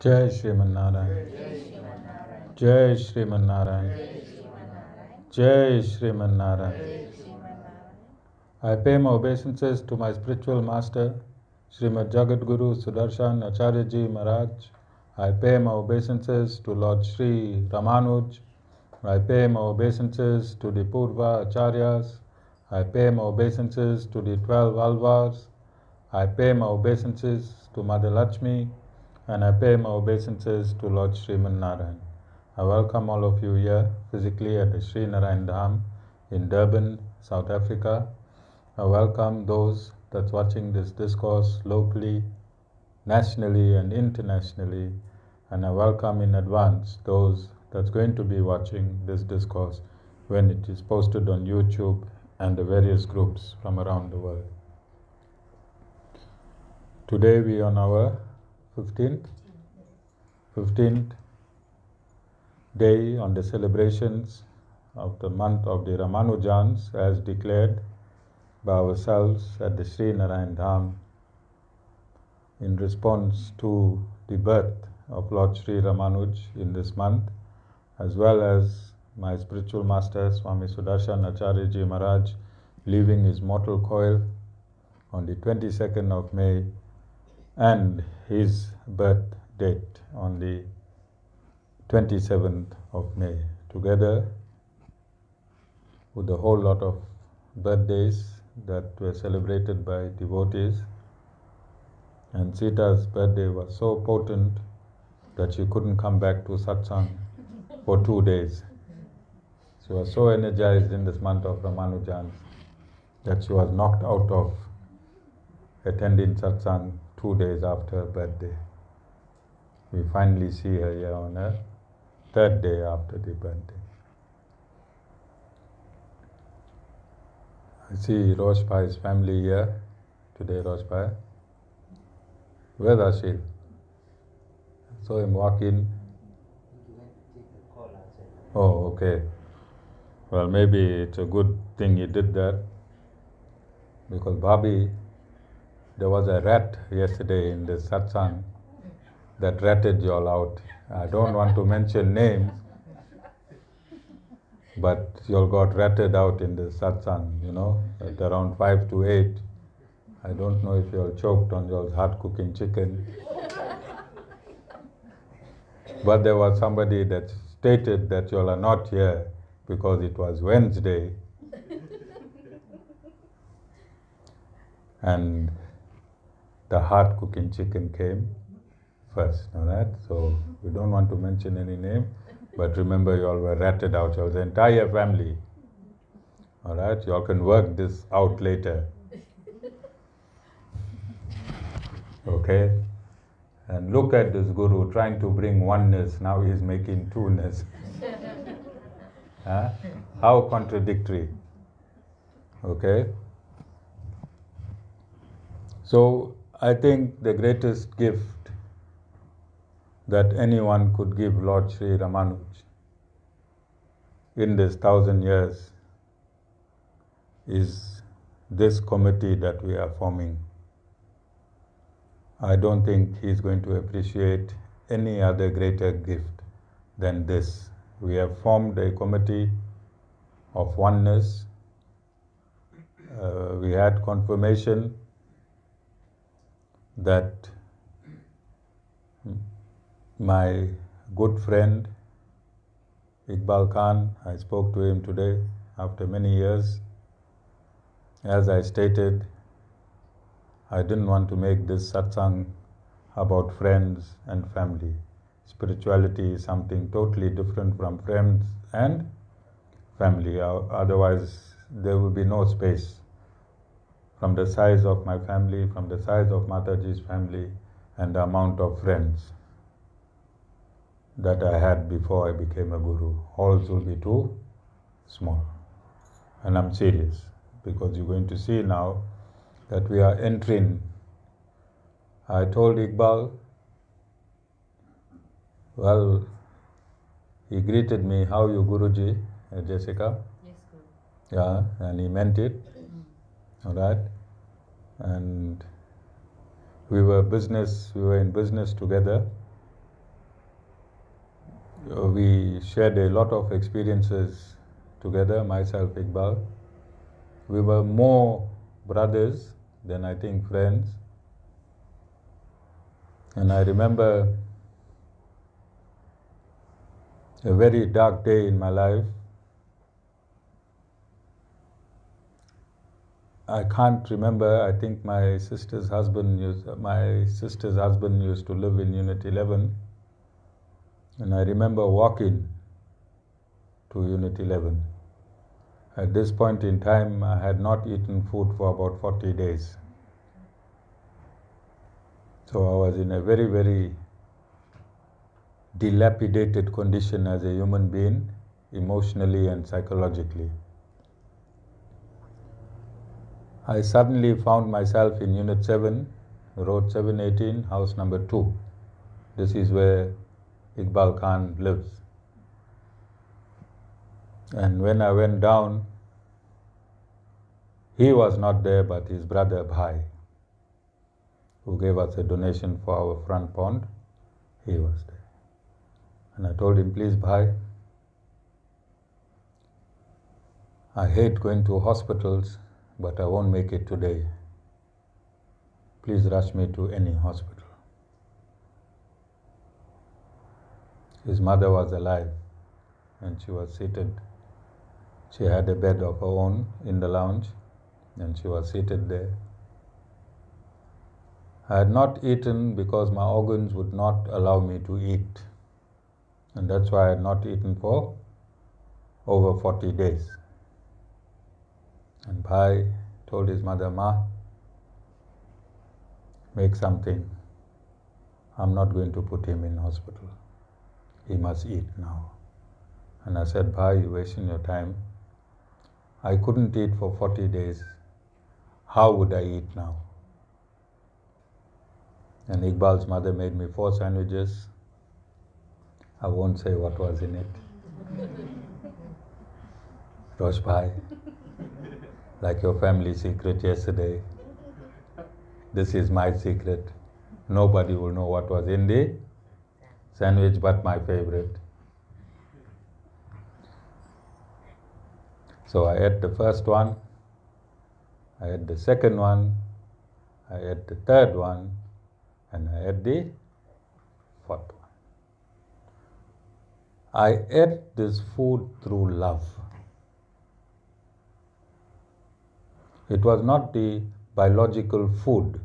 Jai Sriman Narayan. Jai Sriman Narayan. Jai Sriman Narayan. I pay my obeisances to my spiritual master, Srimad Jagadguru Sudarshan Acharyaji Maharaj. I pay my obeisances to Lord Sri Ramanuj. I pay my obeisances to the Purva Acharyas. I pay my obeisances to the 12 Alvars. I pay my obeisances to Mother Lakshmi, and I pay my obeisances to Lord Sriman Narayan. I welcome all of you here physically at the Sri Narayan Dham in Durban, South Africa. I welcome those that's watching this discourse locally, nationally and internationally, and I welcome in advance those that's going to be watching this discourse when it is posted on YouTube and the various groups from around the world. Today we are on our 15th day on the celebrations of the month of the Ramanujans as declared by ourselves at the Sri Narayan Dham in response to the birth of Lord Sri Ramanuj in this month, as well as my spiritual master Swami Sudarshan Acharyaji Maharaj leaving his mortal coil on the 22nd of May and his birth date on the 27th of May, together with a whole lot of birthdays that were celebrated by devotees. And Sita's birthday was so potent that she couldn't come back to satsang for 2 days. She was so energized in this month of Ramanujans that she was knocked out of attending satsang 2 days after her birthday. We finally see her here on her third day after the birthday. I see Roshbhai's family here today, Roshbhai. Where's Ashil? I saw him walk in. Oh, okay. Well, maybe it's a good thing he did that, because Bhabhi, there was a rat yesterday in the satsang that ratted you all out. I don't want to mention names, but you all got ratted out in the satsang, at around 5 to 8. I don't know if you all choked on your hot cooking chicken. But there was somebody that stated that you all are not here because it was Wednesday. And the hot cooking chicken came first, all right? So we don't want to mention any name, but remember you all were ratted out, your entire family. All right? You all can work this out later. Okay? And look at this guru trying to bring oneness, now he's making two-ness. Huh? How contradictory. Okay? So I think the greatest gift that anyone could give Lord Sri Ramanuj in this 1,000 years is this committee that we are forming. I don't think he's going to appreciate any other greater gift than this. We have formed a committee of oneness. We had confirmation that my good friend Iqbal Khan, I spoke to him today after many years. As I stated, I didn't want to make this satsang about friends and family. Spirituality is something totally different from friends and family. Otherwise, there will be no space. From the size of my family, from the size of Mataji's family, and the amount of friends that I had before I became a guru, halls will be too small. And I'm serious, because you're going to see now that we are entering. I told Iqbal, well, he greeted me, how you Guruji, Jessica? Yes, Guru. Yeah, and he meant it. All right? And we were in business together. We shared a lot of experiences together, myself, Iqbal. We were more brothers than I think friends. And I remember a very dark day in my life. I can't remember. I think my sister's husband used to live in Unit 11, and I remember walking to Unit 11. At this point in time, I had not eaten food for about 40 days. So I was in a very, very dilapidated condition as a human being, emotionally and psychologically. I suddenly found myself in Unit 7, Road 718, house number 2. This is where Iqbal Khan lives. And when I went down, he was not there, but his brother Bhai, who gave us a donation for our front pond, he was there. And I told him, please Bhai, I hate going to hospitals, but I won't make it today. Please rush me to any hospital. His mother was alive and she was seated. She had a bed of her own in the lounge and she was seated there. I had not eaten because my organs would not allow me to eat. And that's why I had not eaten for over 40 days. And Bhai told his mother, Ma, make something. I'm not going to put him in hospital. He must eat now. And I said, Bhai, you're wasting your time. I couldn't eat for 40 days. How would I eat now? And Iqbal's mother made me 4 sandwiches. I won't say what was in it. Rosh Bhai, like your family secret yesterday, this is my secret. Nobody will know what was in the sandwich but my favorite. So I ate the first one, I ate the second one, I ate the third one, and I ate the fourth one. I ate this food through love. It was not the biological food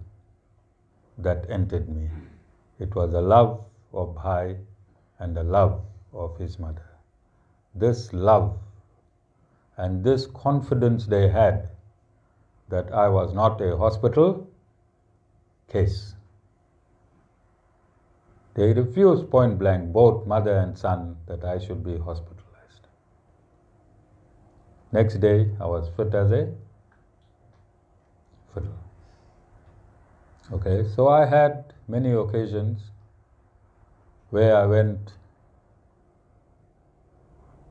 that entered me. It was the love of Bhai and the love of his mother. This love and this confidence they had that I was not a hospital case. They refused point blank, both mother and son, that I should be hospitalized. Next day, I was fit as a fiddle. Okay, so I had many occasions where I went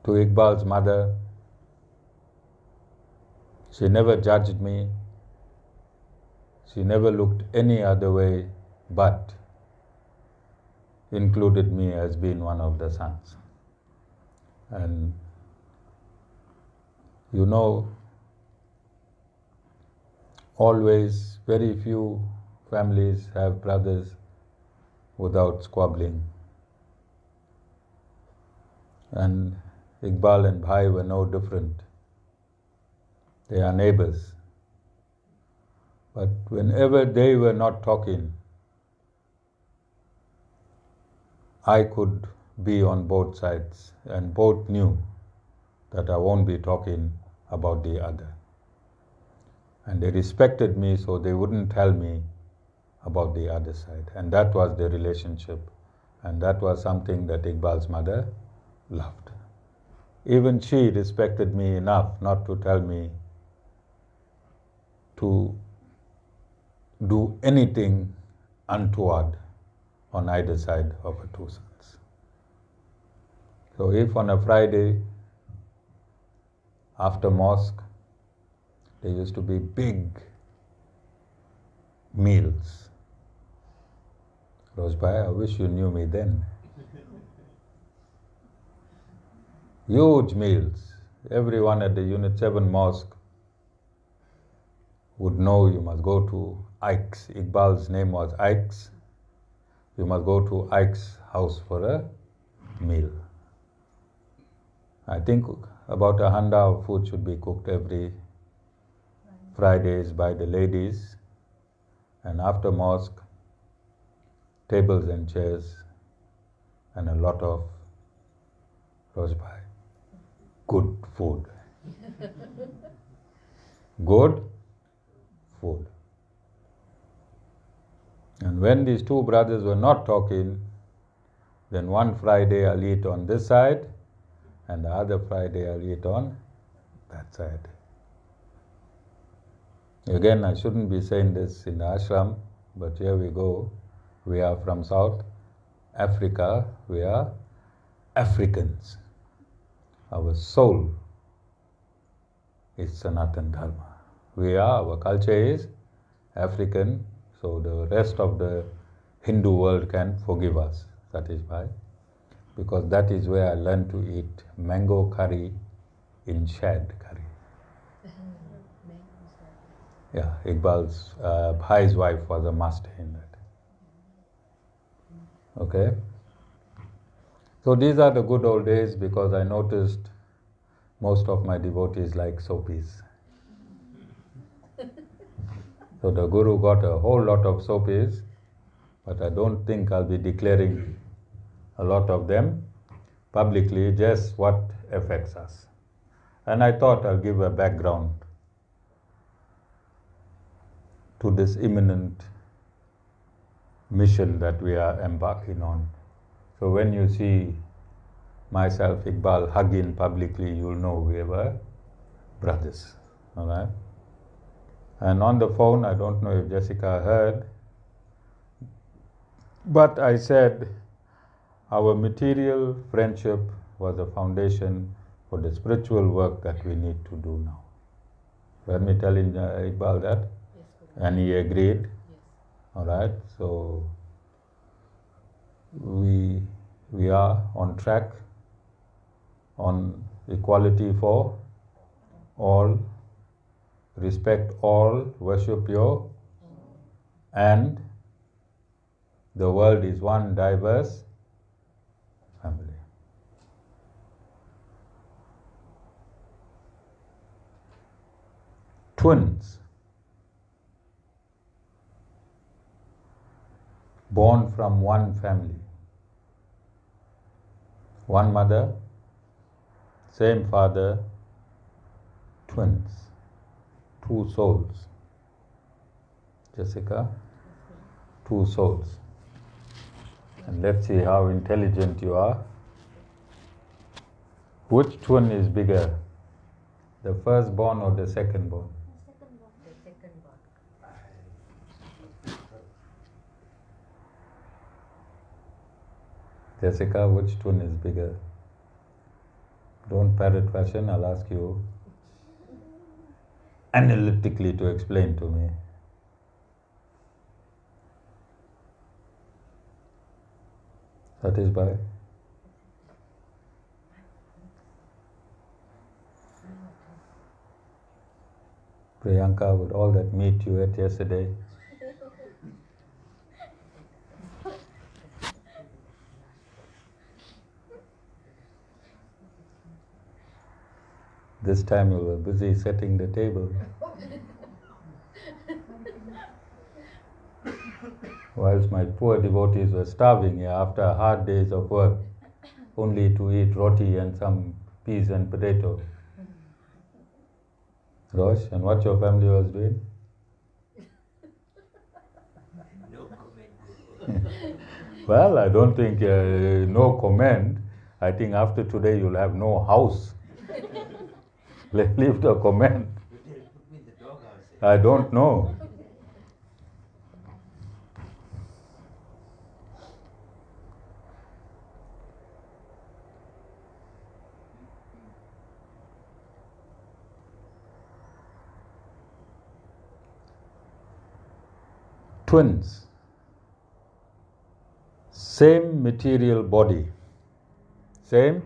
to Iqbal's mother. She never judged me. She never looked any other way but included me as being one of the sons. And you know, always very few families have brothers without squabbling. And Iqbal and Bhai were no different. They are neighbors. But whenever they were not talking, I could be on both sides, and both knew that I won't be talking about the other. And they respected me, so they wouldn't tell me about the other side. And that was the relationship. And that was something that Iqbal's mother loved. Even she respected me enough not to tell me to do anything untoward on either side of her 2 sons. So if on a Friday after mosque, there used to be big meals. Rosbhai, I wish you knew me then. Huge meals. Everyone at the Unit 7 mosque would know you must go to Ike's. Iqbal's name was Ike's. You must go to Ike's house for a meal. I think about a handa of food should be cooked every Fridays by the ladies, and after mosque, tables and chairs and a lot of rosbai. Good food. Good food. And when these two brothers were not talking, then one Friday I'll eat on this side, and the other Friday I'll eat on that side. Again, I shouldn't be saying this in the ashram, but here we go. We are from South Africa. We are Africans. Our soul is Sanatan Dharma. Our culture is African, so the rest of the Hindu world can forgive us, satisfied, because that is where I learned to eat mango curry in shad curry. Yeah, Iqbal's Bhai's wife was a master in that. Okay? So these are the good old days, because I noticed most of my devotees like soapies. So the Guru got a whole lot of soapies, but I don't think I'll be declaring a lot of them publicly, just what affects us. And I thought I'll give a background to this imminent mission that we are embarking on. So when you see myself, Iqbal, hugging publicly, you'll know we were brothers. All right? And on the phone, I don't know if Jessica heard, but I said our material friendship was a foundation for the spiritual work that we need to do now. Let me tell Iqbal that. Yes, and he agreed. Yes. All right, so we are on track on equality for all, respect all, worship your, and the world is one diverse family. Twins, born from one family, one mother, same father, twins, two souls. Jessica, two souls. And let's see how intelligent you are. Which twin is bigger, the firstborn or the secondborn? The second one. Jessica, which twin is bigger? Don't parrot fashion, I'll ask you analytically to explain to me. Satisfied? Priyanka, with all that meat you ate yesterday, this time you were busy setting the table. Whilst my poor devotees were starving here after hard days of work, only to eat roti and some peas and potato. Rosh, and what your family was doing? No comment. Well, I don't think no comment. I think after today you'll have no house. Leave the comment. They'll put me in the doghouse. I don't know. Twins, same material body, same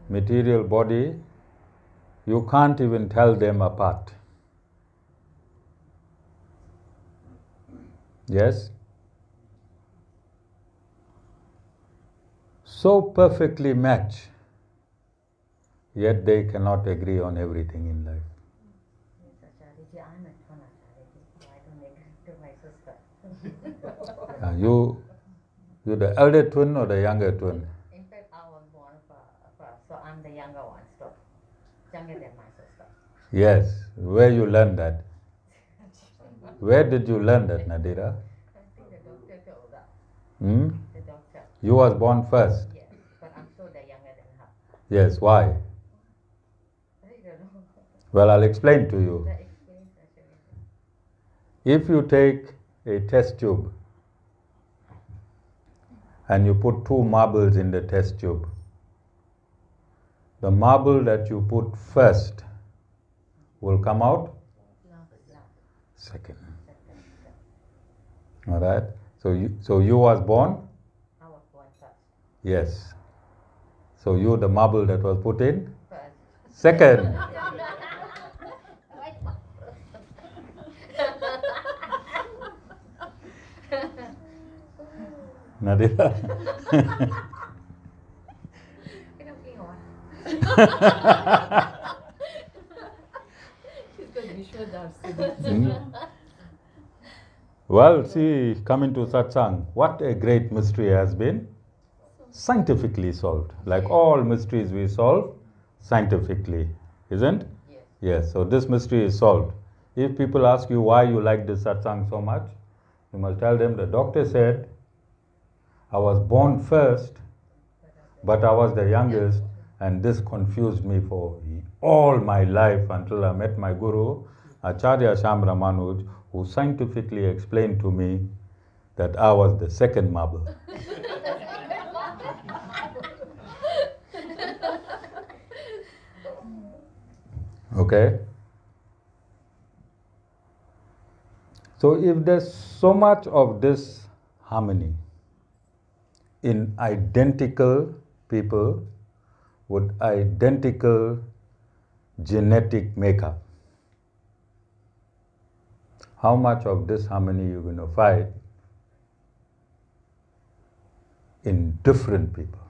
material body, you can't even tell them apart. Yes? So perfectly match, yet they cannot agree on everything in life. Yes, Acharyaji, I'm a twin, Acharyaji. I don't agree to my sister. You the elder twin or the younger twin? In fact, I was born first, so I'm the younger one, so younger than my sister. Yes. Where you learned that? Where did you learn that, Nadira? I think the doctor told us. The doctor. You was born first? Yes, but I'm sure they're younger than her. Yes. Why? I don't know. Well, I'll explain to you. That explains Acharyaji. If you take a test tube and you put 2 marbles in the test tube, the marble that you put first will come out second. All right. So you was born? I was born first. Yes. So you the marble that was put in? First. Second. Nadira. Well, see, coming to satsang, what a great mystery has been scientifically solved. Like all mysteries we solve scientifically, isn't? Yes. Yes, so this mystery is solved. If people ask you why you like this satsang so much, you must tell them the doctor said, I was born first, but I was the youngest, and this confused me for all my life until I met my guru, Acharya Ramanuj, who scientifically explained to me that I was the second marble. Okay? So if there's so much of this harmony in identical people with identical genetic makeup, how much of this harmony you're going to find in different people,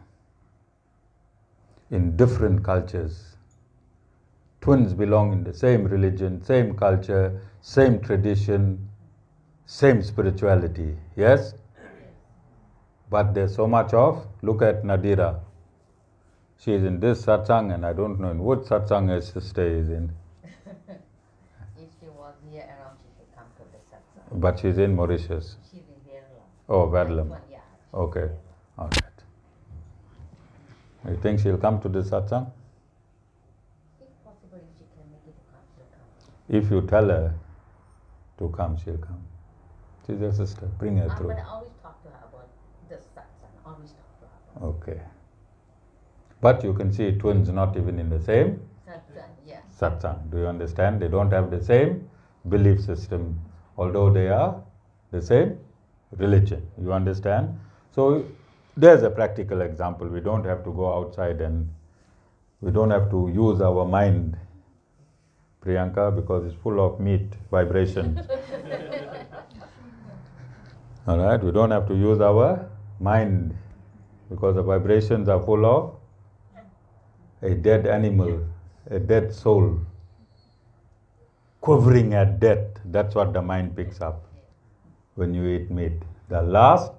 in different cultures? Twins belong in the same religion, same culture, same tradition, same spirituality, yes? But there's so much of, look at Nadira. She is in this satsang and I don't know in what satsang her sister is in. If she was here around, she should come to the satsang. But she's in Mauritius. She's in Verla. Oh, Verlam. Yeah. Okay, all right. You think she'll come to this satsang? If possible, if she can make it to come, she'll come. If you tell her to come, she'll come. She's your sister. Bring her through. But I always talk to her about this satsang. Always talk to her about Okay. But you can see twins not even in the same satsang. Yeah. satsang. Do you understand? They don't have the same belief system, although they are the same religion. You understand? So there's a practical example. We don't have to go outside and we don't have to use our mind, Priyanka, because it's full of meat vibrations. All right? We don't have to use our mind because the vibrations are full of a dead animal, a dead soul, quivering at death. That's what the mind picks up when you eat meat. The last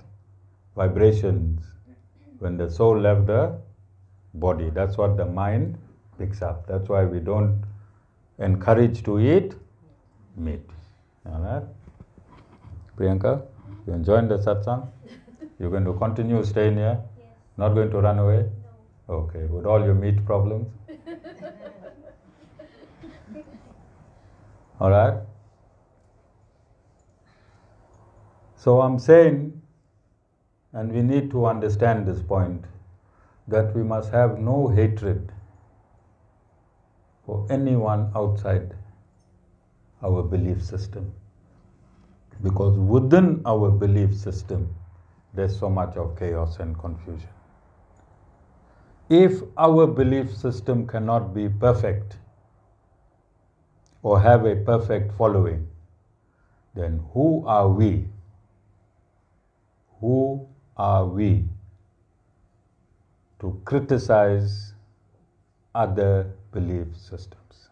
vibrations, when the soul left the body, that's what the mind picks up. That's why we don't encourage to eat meat. All right? Priyanka, you enjoying the satsang? You're going to continue staying here? Yes. Not going to run away? No. Okay, with all your meat problems? All right? So I'm saying, and we need to understand this point, that we must have no hatred for anyone outside our belief system. Because within our belief system, there's so much of chaos and confusion. If our belief system cannot be perfect or have a perfect following, then who are we? Who are we to criticize other belief systems?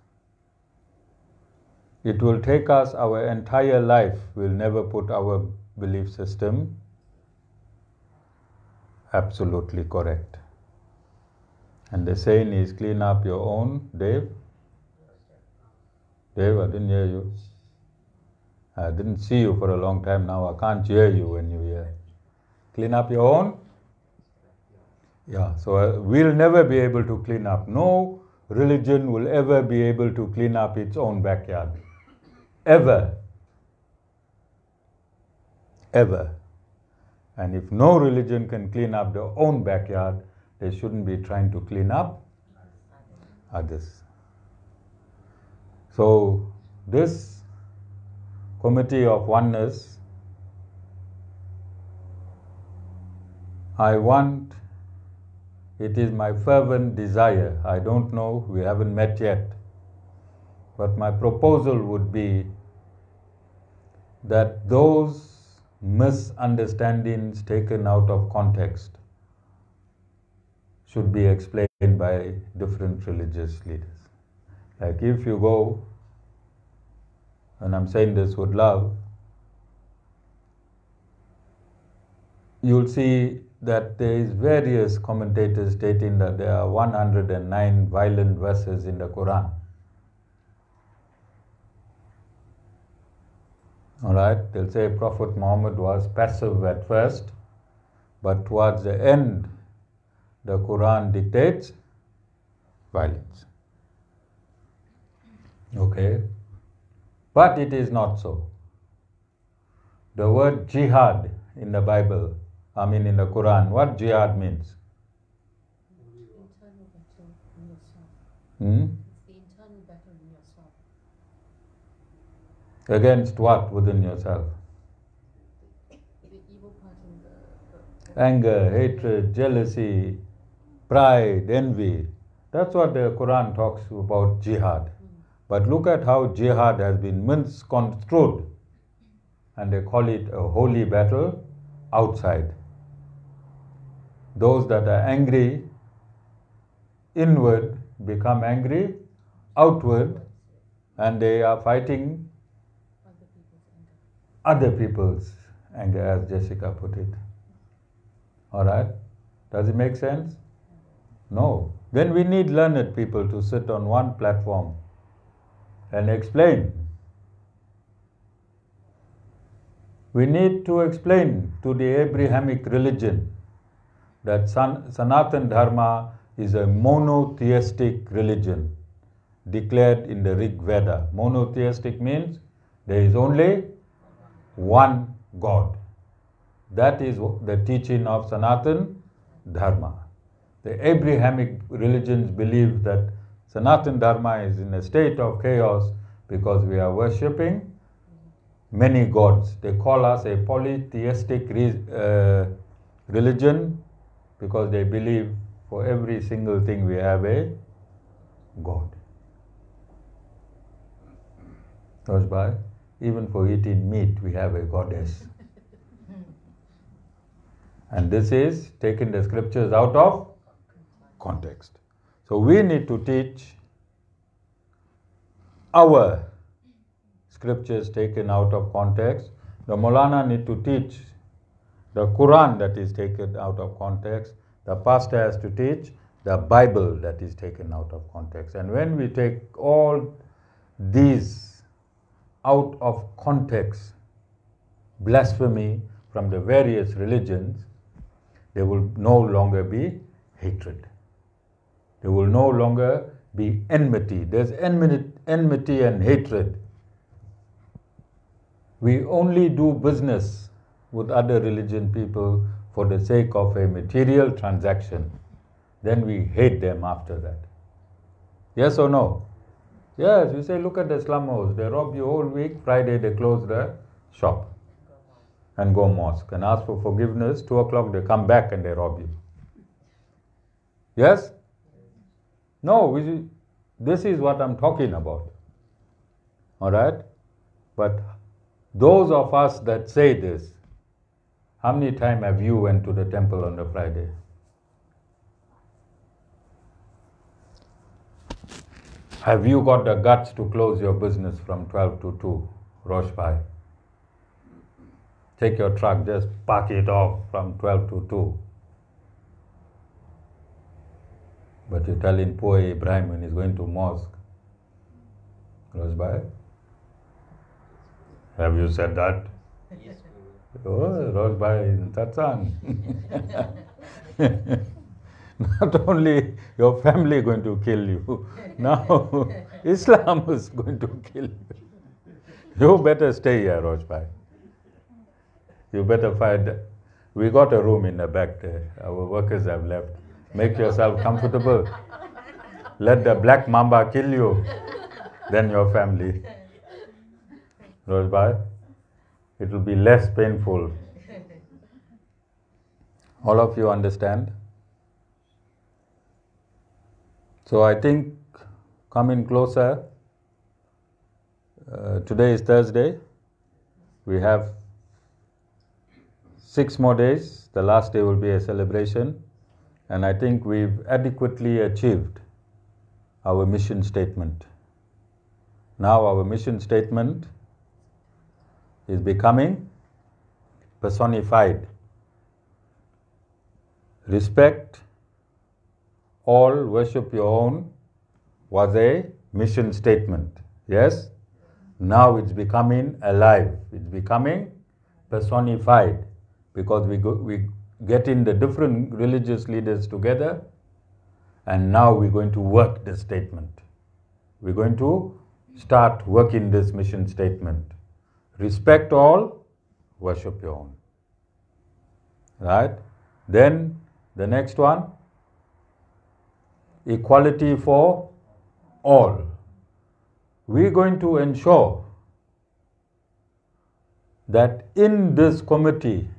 It will take us our entire life. We'll never put our belief system absolutely correct. And the saying is, clean up your own. Dave? Dave, I didn't hear you. I didn't see you for a long time now. I can't hear you when you hear. Clean up your own? Yeah, so we'll never be able to clean up. No religion will ever be able to clean up its own backyard. Ever. Ever. And if no religion can clean up their own backyard, they shouldn't be trying to clean up others. So this committee of oneness, it is my fervent desire, I don't know, we haven't met yet, but my proposal would be that those misunderstandings taken out of context should be explained by different religious leaders. Like if you go, and I'm saying this with love, you'll see that there is various commentators stating that there are 109 violent verses in the Quran. Alright, they'll say Prophet Muhammad was passive at first, but towards the end, the Quran dictates violence. Okay? But it is not so. The word jihad in the Bible, in the Quran, what jihad means? Internal battle in yourself. It's the internal battle in yourself. Against what within yourself? The evil part in the Anger, hatred, jealousy, pride, envy. That's what the Quran talks about jihad. But look at how jihad has been misconstrued, and they call it a holy battle outside. Those that are angry inward become angry outward, and they are fighting other people's anger, as Jessica put it. Alright? Does it make sense? No. Then we need learned people to sit on one platform and explain. We need to explain to the Abrahamic religion that Sanatan Dharma is a monotheistic religion declared in the Rig Veda. Monotheistic means there is only one God. That is the teaching of Sanatan Dharma. The Abrahamic religions believe that Sanatan Dharma is in a state of chaos because we are worshipping many gods. They call us a polytheistic religion because they believe for every single thing we have a God. Rajbhai, even for eating meat we have a goddess. And this is taking the scriptures out of context. So we need to teach our scriptures taken out of context. The Maulana need to teach the Quran that is taken out of context. The pastor has to teach the Bible that is taken out of context. And when we take all these out of context, blasphemy from the various religions, there will no longer be hatred. There will no longer be enmity. There's enmity and hatred. We only do business with other religion people for the sake of a material transaction. Then we hate them after that. Yes or no? Yes, we say, look at the slummers. They rob you all week. Friday they close the shop and go mosque and ask for forgiveness. 2 o'clock they come back and they rob you. Yes? No, this is what I'm talking about. All right? But those of us that say this, how many times have you went to the temple on the Friday? Have you got the guts to close your business from 12 to 2, Rosh Bhai? Take your truck, just park it off from 12 to 2. But you're telling poor Ibrahim when he's going to mosque, Rosh Bhai? Have you said that? Yes, Oh, Rosh Bhai, Tatsan. Not only your family going to kill you, now Islam is going to kill you. You better stay here, Rosh Bhai. You better find. We got a room in the back there. Our workers have left. Make yourself comfortable. Let the black mamba kill you, then your family. Rosh Bhai, it will be less painful. All of you understand? So I think coming closer, today is Thursday. We have 6 more days. The last day will be a celebration. And I think we've adequately achieved our mission statement. Now our mission statement is becoming personified. Respect all, worship your own was a mission statement. Yes? Now it's becoming alive. It's becoming personified because we get in the different religious leaders together, and now we're going to work this statement. We're going to start working this mission statement. Respect all, worship your own. Right? Then the next one, equality for all. We're going to ensure that in this committee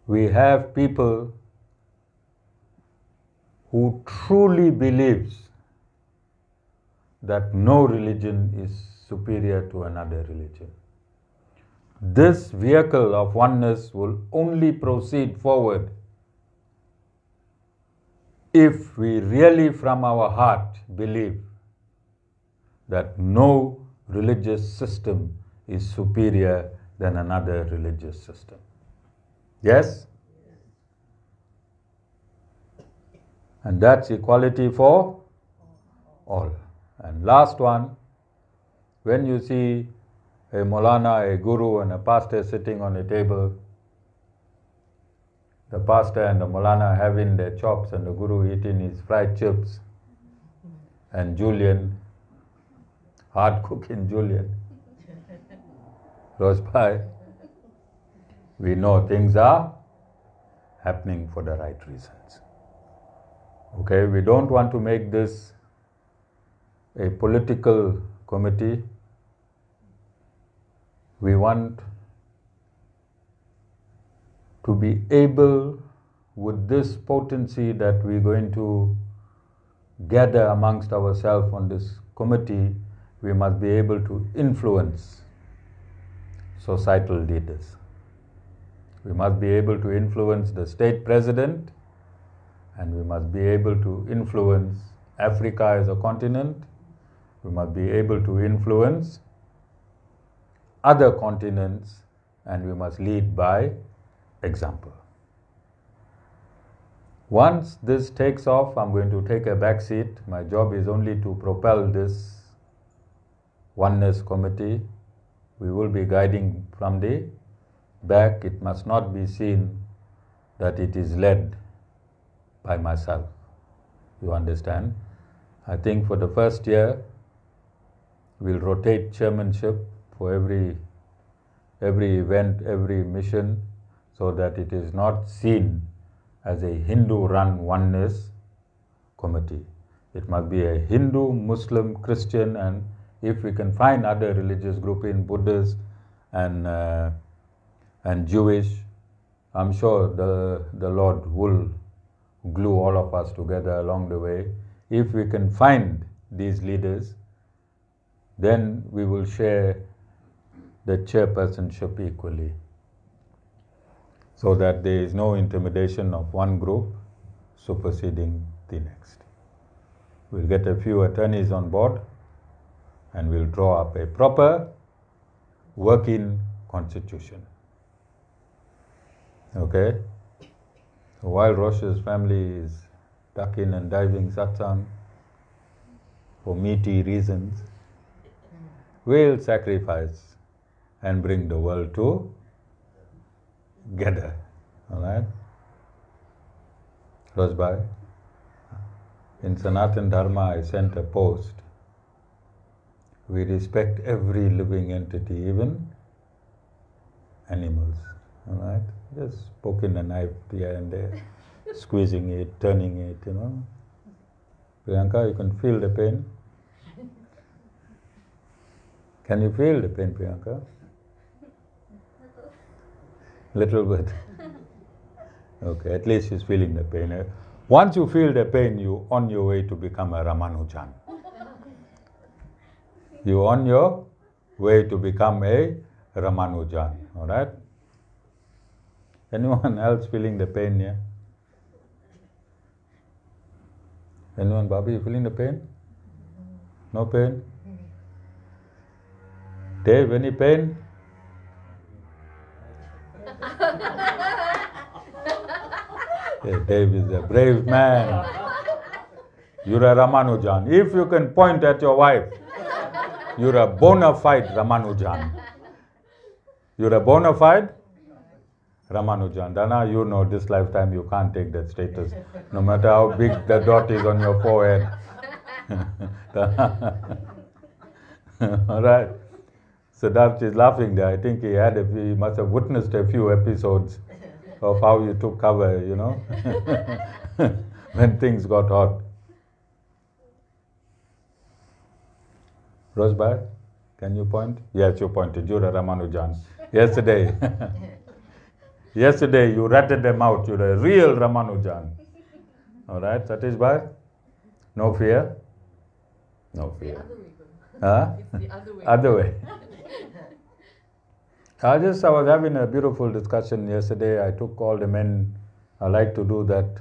we have people who truly believes that no religion is superior to another religion. This vehicle of oneness will only proceed forward if we really from our heart believe that no religious system is superior than another religious system. Yes? And that's equality for all. And last one, when you see a Maulana, a guru and a pastor sitting on a table, the pastor and the Maulana having their chops and the guru eating his fried chips, and Julian, hard cooking Julian, Rosh Bhai, we know things are happening for the right reasons. Okay, we don't want to make this a political committee. We want to be able, with this potency that we're going to gather amongst ourselves on this committee, we must be able to influence societal leaders. We must be able to influence the state president, and we must be able to influence Africa as a continent. We must be able to influence other continents, and we must lead by example. Once this takes off, I'm going to take a back seat. My job is only to propel this Oneness Committee. We will be guiding from the back. It must not be seen that it is led by myself. You understand? I think for the first year, we'll rotate chairmanship for every event, every mission, so that it is not seen as a Hindu-run oneness committee. It must be a Hindu, Muslim, Christian, and if we can find other religious group in Buddhist and Jewish, I'm sure the Lord will glue all of us together along the way. If we can find these leaders, then we will share the chairpersonship equally, so that there is no intimidation of one group superseding the next. We'll get a few attorneys on board and we'll draw up a proper working constitution. Okay? So while Rosh's family is ducking and diving satsang for meaty reasons, we'll sacrifice and bring the world together. Alright? Rosbai, in Inatan Dharma I sent a post. We respect every living entity, even animals. Alright? Just poking a knife here and there, squeezing it, turning it, you know. Priyanka, you can feel the pain? Can you feel the pain, Priyanka? Little bit. Okay, at least she's feeling the pain. Once you feel the pain, you're on your way to become a Ramanujan. You're on your way to become a Ramanujan. Alright? Anyone else feeling the pain here? Anyone, Bobby, you feeling the pain? No pain? Dave, any pain? Yeah, Dave is a brave man. You're a Ramanujan. If you can point at your wife, you're a bona fide Ramanujan. You're a bona fide Ramanujan. Dana, you know this lifetime you can't take that status, no matter how big the dot is on your forehead. Alright. Siddharth is laughing there. I think he must have witnessed a few episodes of how you took cover, you know, when things got hot. Rosbai, can you point? Yes, you pointed. You're a Ramanujan. Yesterday you ratted them out. You're a real Ramanujan. All right, Satish Bhai? No fear? No fear. Huh? It's the other way. Other way. I was having a beautiful discussion yesterday. I took all the men. I like to do that,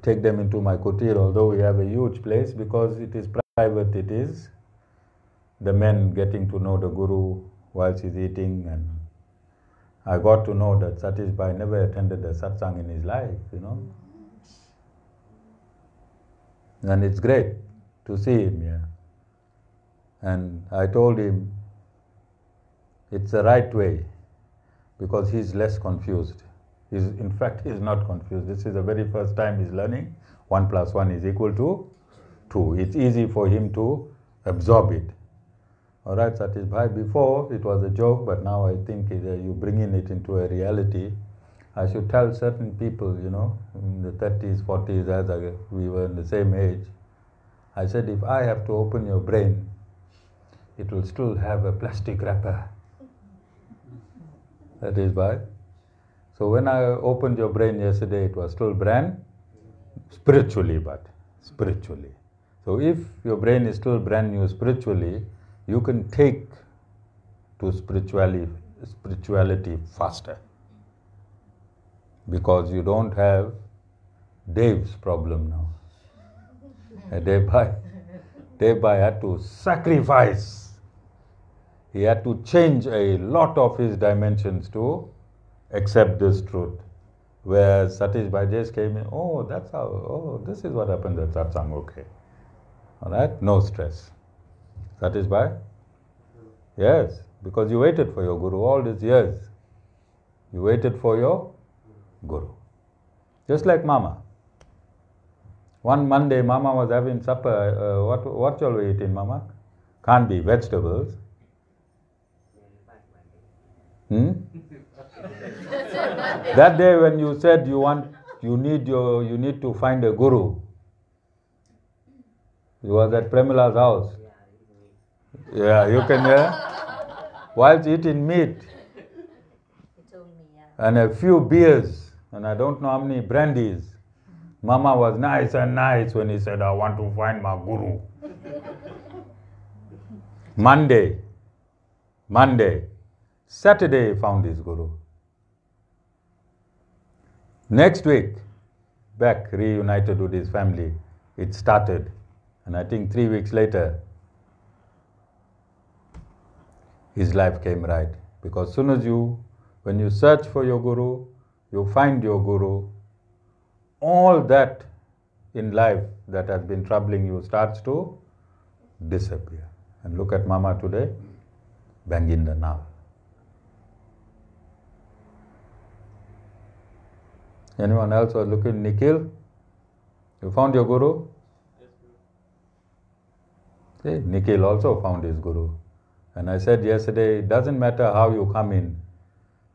take them into my kutir, although we have a huge place, because it is private. It is the men getting to know the Guru whilst he's eating, and I got to know that Satish Bhai never attended a satsang in his life, you know. And it's great to see him here. And I told him it's the right way, because he's less confused. In fact, he's not confused. This is the very first time he's learning 1 + 1 is equal to 2. It's easy for him to absorb it. All right, Satish Bhai, before it was a joke, but now I think you're bringing it into a reality. I should tell certain people, you know, in the 30s, 40s, as we were in the same age, I said, if I have to open your brain, it will still have a plastic wrapper. That is why. So when I opened your brain yesterday, it was still brand, spiritually. So if your brain is still brand new spiritually, you can take to spirituality faster. Because you don't have Dave's problem now. Dave Bhai had to sacrifice. He had to change a lot of his dimensions to accept this truth. Whereas Satish Bhai just came in, this is what happened at satsang, okay. Alright, no stress. Satish Bhai? Yes, because you waited for your Guru all these years. You waited for your Guru. Just like Mama. One Monday, Mama was having supper. What shall we eat in, Mama? Can't be vegetables. That day when you said you need to find a guru, you was at Premila's house. Yeah, you can hear. Whilst eating meat He told me, yeah. and a few beers, and I don't know how many brandies. Mama was nice and nice when he said, I want to find my guru. Monday, Saturday he found his guru. Next week, back reunited with his family, it started. And I think 3 weeks later, his life came right. Because soon as when you search for your guru, you find your guru, all that in life that has been troubling you starts to disappear. And look at Mama today, banging the now. Anyone else was looking? Nikhil, you found your guru? Yes, Guru. See, Nikhil also found his guru. And I said yesterday, it doesn't matter how you come in.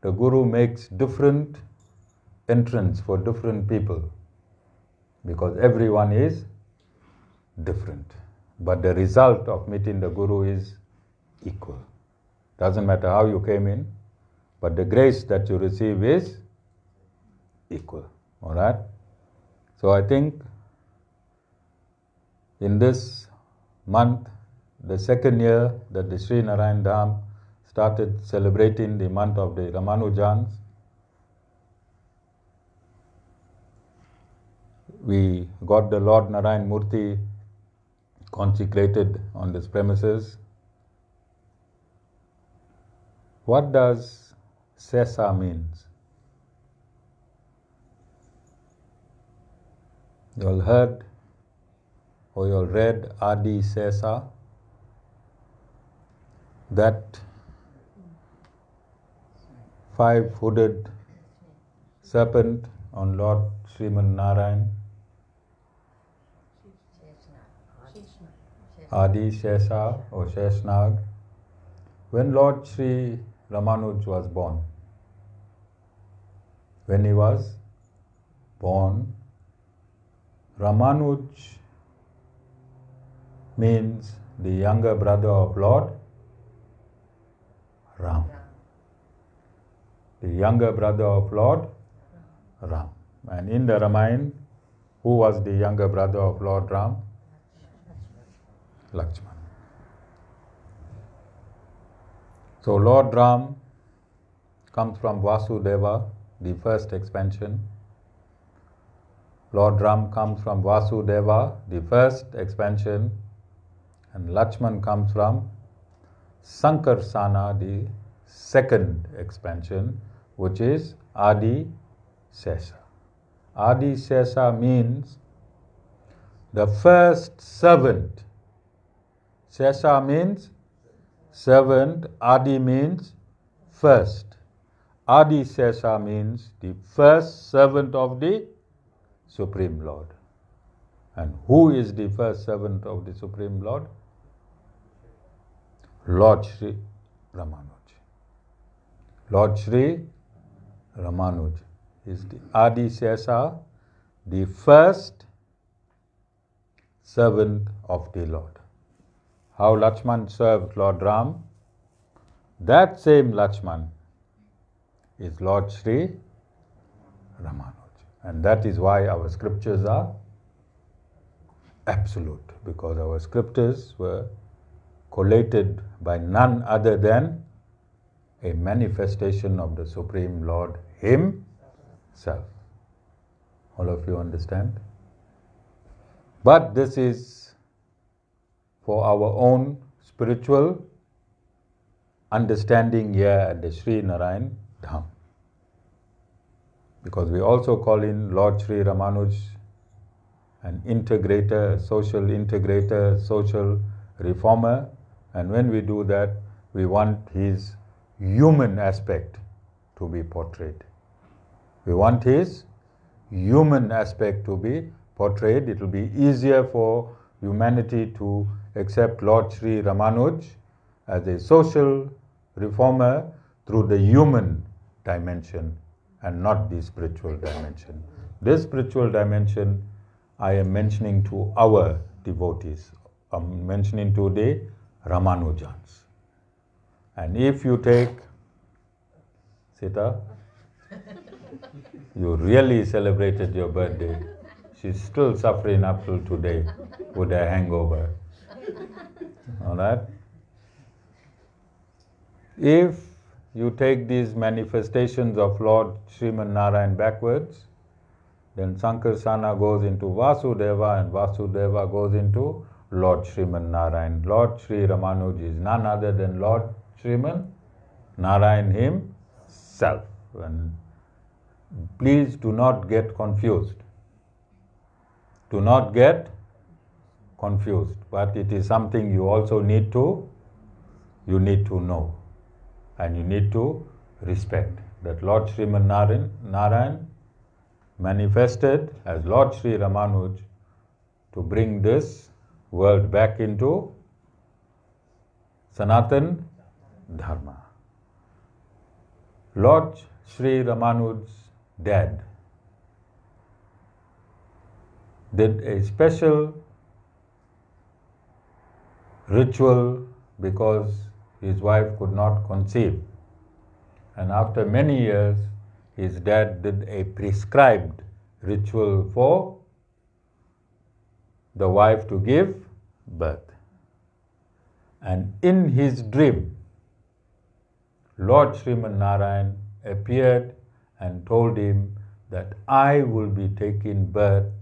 The guru makes different entrance for different people. Because everyone is different. But the result of meeting the guru is equal. Doesn't matter how you came in, but the grace that you receive is equal. Alright? So I think in this month, the second year that the Sri Narayan Dham started celebrating the month of the Ramanujans, we got the Lord Narayan Murti consecrated on this premises. What does cesar means? You all heard or you all read Adi Cesar? That 5-hooded serpent on Lord Sri Narayan, Adi Cesar or Sheshnag. When Lord Sri Ramanuj was born, when he was born, Ramanuj means the younger brother of Lord Ram. The younger brother of Lord Ram. And in the Ramayana, who was the younger brother of Lord Ram? Lakshman. So Lord Ram comes from Vasudeva, the first expansion. Lord Ram comes from Vasudeva, the first expansion, and Lakshman comes from Sankarsana, the second expansion, which is Adi Cesar. Adi Cesar means the first servant. Cesar means servant, Adi means first. Adi Cesar means the first servant of the Supreme Lord. And who is the first servant of the Supreme Lord? Lord Sri Ramanuj. Lord Sri Ramanuj is the Adi Cesar, the first servant of the Lord. How Lakshman served Lord Ram, that same Lakshman is Lord Sri Ramanuj. And that is why our scriptures are absolute, because our scriptures were collated by none other than a manifestation of the Supreme Lord Himself. All of you understand? But this is for our own spiritual understanding here at the Sri Narayan Dham. Because we also call in Lord Sri Ramanuj an integrator, a social reformer. And when we do that, we want his human aspect to be portrayed. We want his human aspect to be portrayed. It will be easier for humanity to accept Lord Sri Ramanuj as a social reformer through the human dimension and not the spiritual dimension. This spiritual dimension I am mentioning to our devotees. I'm mentioning to the Ramanujans. And if you take, Sita, You really celebrated your birthday. She's still suffering up till today with a hangover. All right? If you take these manifestations of Lord Sriman Narayan backwards, then Sankarsana goes into Vasudeva and Vasudeva goes into Lord Sriman Narayan. Lord Sri Ramanuj is none other than Lord Sriman Narayan himself. And please do not get confused. Do not get confused. But it is something you also need to know. And you need to respect that Lord Sriman Narayan manifested as Lord Sri Ramanuj to bring this world back into Sanatan Dharma. Lord Sri Ramanuj's dad did a special ritual because his wife could not conceive. And after many years, his dad did a prescribed ritual for the wife to give birth. And in his dream, Lord Sriman Narayan appeared and told him that I will be taking birth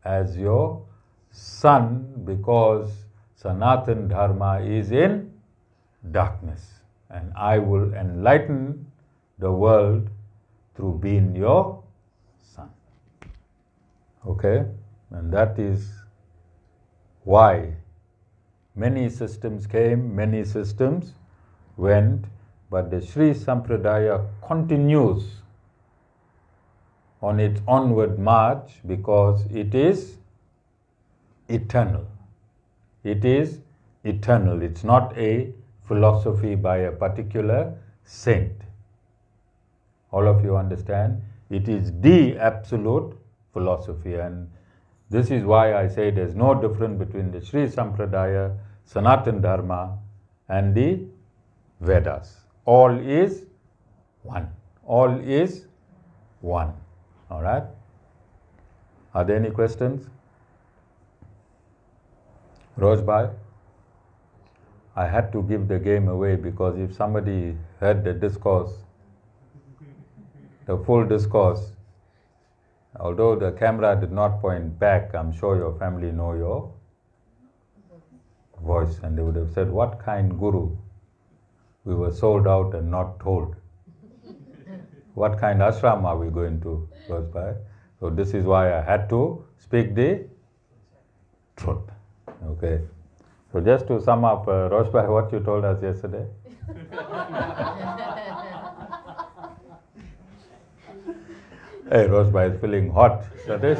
as your son because Sanatan Dharma is in darkness, and I will enlighten the world through being your son. Okay? And that is why many systems came, many systems went, but the Sri Sampradaya continues on its onward march because it is eternal. It is eternal. It's not a philosophy by a particular saint. All of you understand? It is the absolute philosophy, and this is why I say there's no difference between the Sri Sampradaya, Sanatan Dharma and the Vedas. All is one. All is one. All right? Are there any questions? Rojbhai? I had to give the game away because if somebody heard the discourse, the full discourse, although the camera did not point back, I'm sure your family know your voice, and they would have said, what kind guru? We were sold out and not told. What kind ashram are we going to? So this is why I had to speak the truth. Okay. So just to sum up, Roshbhai, what you told us yesterday? Hey, Roshbhai is feeling hot. That is.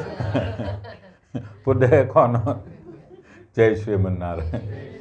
Put the aircon on. Jai Sriman Narayan.